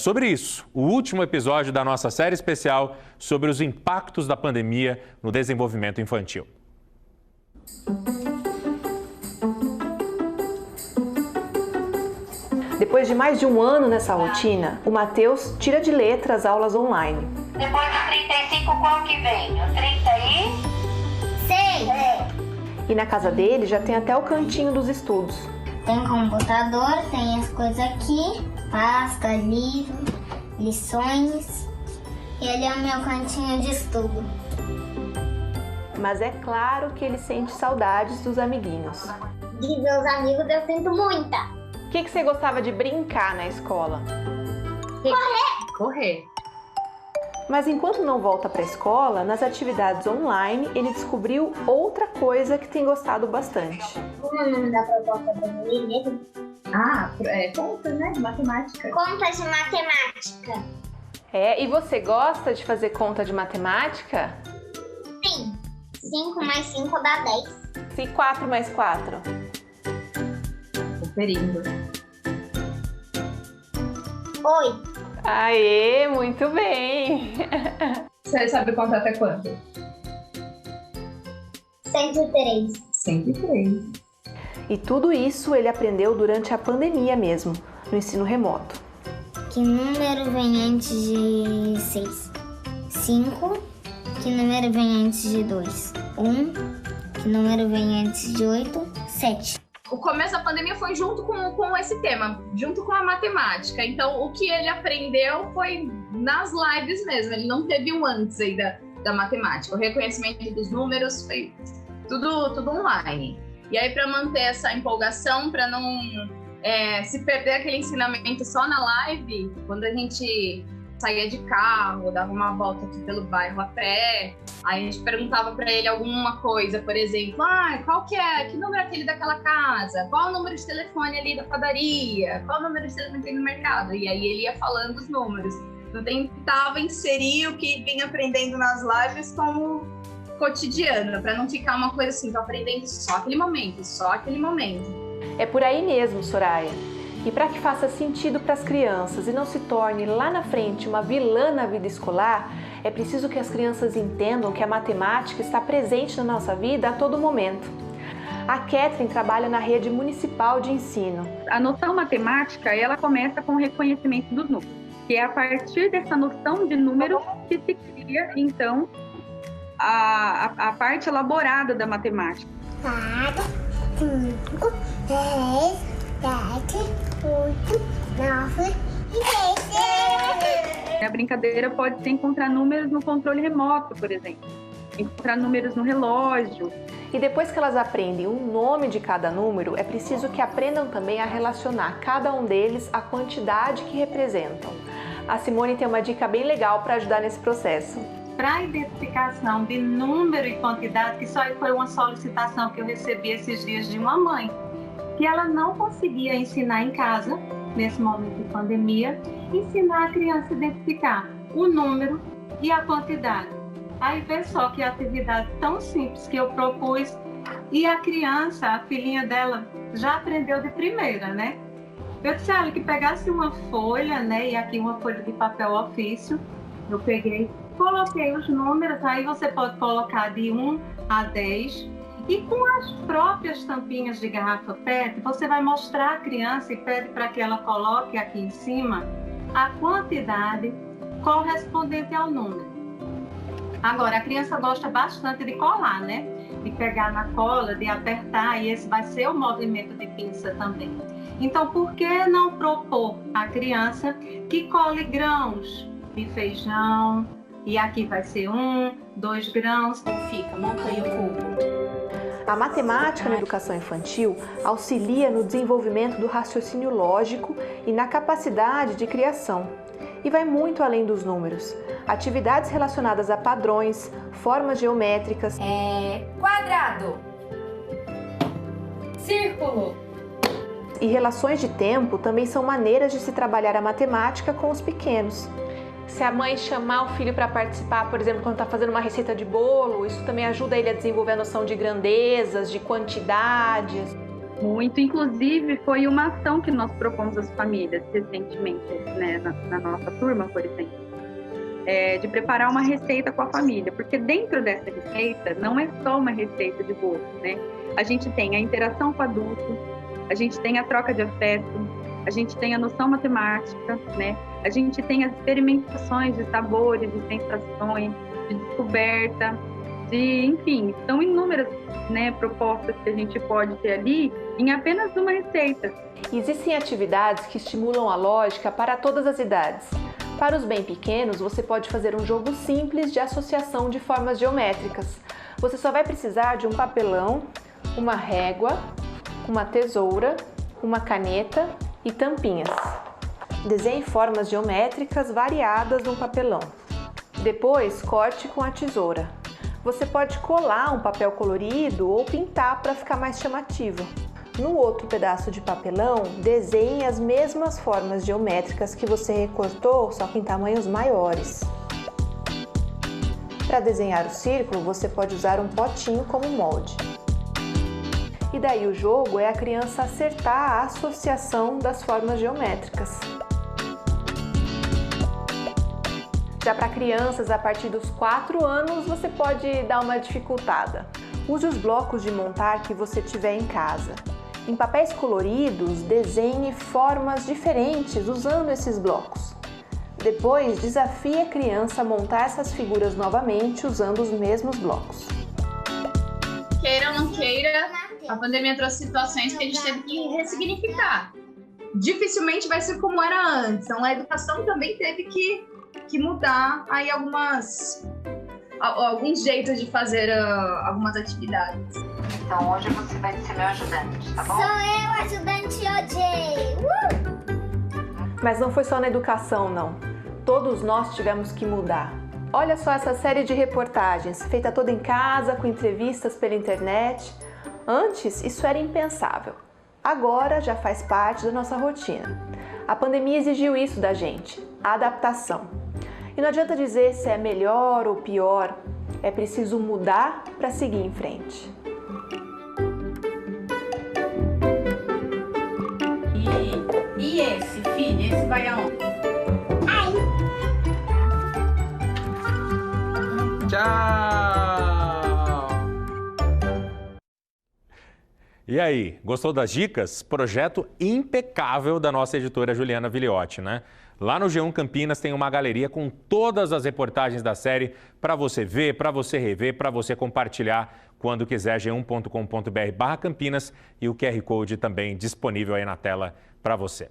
sobre isso, o último episódio da nossa série especial sobre os impactos da pandemia no desenvolvimento infantil. Depois de mais de um ano nessa rotina, o Matheus tira de letra as aulas online. Depois do 35, qual que vem? O 36? E na casa dele já tem até o cantinho dos estudos. Tem computador, tem as coisas aqui, pasta, livro, lições. E ele é o meu cantinho de estudo. Mas é claro que ele sente saudades dos amiguinhos. De meus amigos eu sinto muita. O que você gostava de brincar na escola? Correr. Mas enquanto não volta para a escola, nas atividades online, ele descobriu outra coisa que tem gostado bastante. Como é o nome da proposta do mesmo? Contas, né? Matemática. Contas de matemática. E você gosta de fazer conta de matemática? Sim. 5 mais 5 dá 10. E 4 mais 4? Conferindo. 8. Aê, muito bem! Você sabe contar até quanto? 103. 103. E tudo isso ele aprendeu durante a pandemia mesmo, no ensino remoto. Que número vem antes de 6? 5. Que número vem antes de 2? 1. Que número vem antes de 8? 7. O começo da pandemia foi junto com esse tema, junto com a matemática. Então, o que ele aprendeu foi nas lives mesmo. Ele não teve um antes aí da matemática. O reconhecimento dos números foi tudo online. E aí, para manter essa empolgação, para não se perder aquele ensinamento só na live, quando a gente saía de carro, dava uma volta aqui pelo bairro a pé, aí a gente perguntava para ele alguma coisa, por exemplo, qual que é? Que número é aquele daquela casa? Qual o número de telefone ali da padaria? Qual o número de telefone que tem no mercado? E aí ele ia falando os números. Eu tentava inserir o que vinha aprendendo nas lives como cotidiano, para não ficar uma coisa assim, tô aprendendo só aquele momento. É por aí mesmo, Soraya. E para que faça sentido para as crianças e não se torne lá na frente uma vilã na vida escolar, é preciso que as crianças entendam que a matemática está presente na nossa vida a todo momento. A Kathleen trabalha na rede municipal de ensino. A noção matemática, ela começa com o reconhecimento dos números, que é a partir dessa noção de números que se cria, então, a parte elaborada da matemática. 4, 5, 6, 7, 8, 9 e 10. A brincadeira pode ser encontrar números no controle remoto, por exemplo. Encontrar números no relógio. E depois que elas aprendem o nome de cada número, é preciso que aprendam também a relacionar cada um deles à quantidade que representam. A Simone tem uma dica bem legal para ajudar nesse processo. Para a identificação de número e quantidade, que só foi uma solicitação que eu recebi esses dias de uma mãe, que ela não conseguia ensinar em casa, nesse momento de pandemia, ensinar a criança a identificar o número e a quantidade. Aí vê só que atividade tão simples que eu propus e a criança, a filhinha dela, já aprendeu de primeira, né? Eu disse a ela que pegasse uma folha, né, e aqui uma folha de papel ofício, eu peguei, coloquei os números, aí você pode colocar de 1 a 10, e com as próprias tampinhas de garrafa PET, você vai mostrar à criança e pede para que ela coloque aqui em cima a quantidade correspondente ao número. Agora, a criança gosta bastante de colar, né? De pegar na cola, de apertar, e esse vai ser o movimento de pinça também. Então, por que não propor à criança que cole grãos de feijão, e aqui vai ser 1, 2 grãos. Fica, monta aí o cubo. A matemática na educação infantil auxilia no desenvolvimento do raciocínio lógico e na capacidade de criação. E vai muito além dos números. Atividades relacionadas a padrões, formas geométricas, quadrado, círculo e relações de tempo também são maneiras de se trabalhar a matemática com os pequenos. Se a mãe chamar o filho para participar, por exemplo, quando está fazendo uma receita de bolo, isso também ajuda ele a desenvolver a noção de grandezas, de quantidades. Muito, inclusive foi uma ação que nós propomos às famílias recentemente, né, na nossa turma, por exemplo, de preparar uma receita com a família, porque dentro dessa receita não é só uma receita de bolo, né? A gente tem a interação com o adulto, a gente tem a troca de afeto, a gente tem a noção matemática, né? A gente tem as experimentações de sabores, de sensações, de descoberta, enfim, são inúmeras, né, propostas que a gente pode ter ali em apenas uma receita. Existem atividades que estimulam a lógica para todas as idades. Para os bem pequenos, você pode fazer um jogo simples de associação de formas geométricas. Você só vai precisar de um papelão, uma régua, uma tesoura, uma caneta e tampinhas. Desenhe formas geométricas variadas no papelão. Depois, corte com a tesoura. Você pode colar um papel colorido ou pintar para ficar mais chamativo. No outro pedaço de papelão, desenhe as mesmas formas geométricas que você recortou, só que em tamanhos maiores. Para desenhar o círculo, você pode usar um potinho como molde. E daí o jogo é a criança acertar a associação das formas geométricas. Já para crianças a partir dos 4 anos, você pode dar uma dificultada. Use os blocos de montar que você tiver em casa. Em papéis coloridos, desenhe formas diferentes usando esses blocos. Depois, desafie a criança a montar essas figuras novamente usando os mesmos blocos. Queira ou não queira, a pandemia trouxe situações que a gente teve que ressignificar. Dificilmente vai ser como era antes. Então, a educação também teve que mudar aí alguns jeitos de fazer algumas atividades. Então hoje você vai ser meu ajudante, tá bom? Sou eu, ajudante OJ! Mas não foi só na educação, não. Todos nós tivemos que mudar. Olha só essa série de reportagens, feita toda em casa, com entrevistas pela internet. Antes, isso era impensável. Agora já faz parte da nossa rotina. A pandemia exigiu isso da gente, a adaptação. E não adianta dizer se é melhor ou pior, é preciso mudar para seguir em frente. E esse, filho? Esse vai aonde? Tchau! E aí, gostou das dicas? Projeto impecável da nossa editora Juliana Viliotti, né? Lá no G1 Campinas tem uma galeria com todas as reportagens da série para você ver, para você rever, para você compartilhar quando quiser, g1.com.br/Campinas, e o QR Code também disponível aí na tela para você.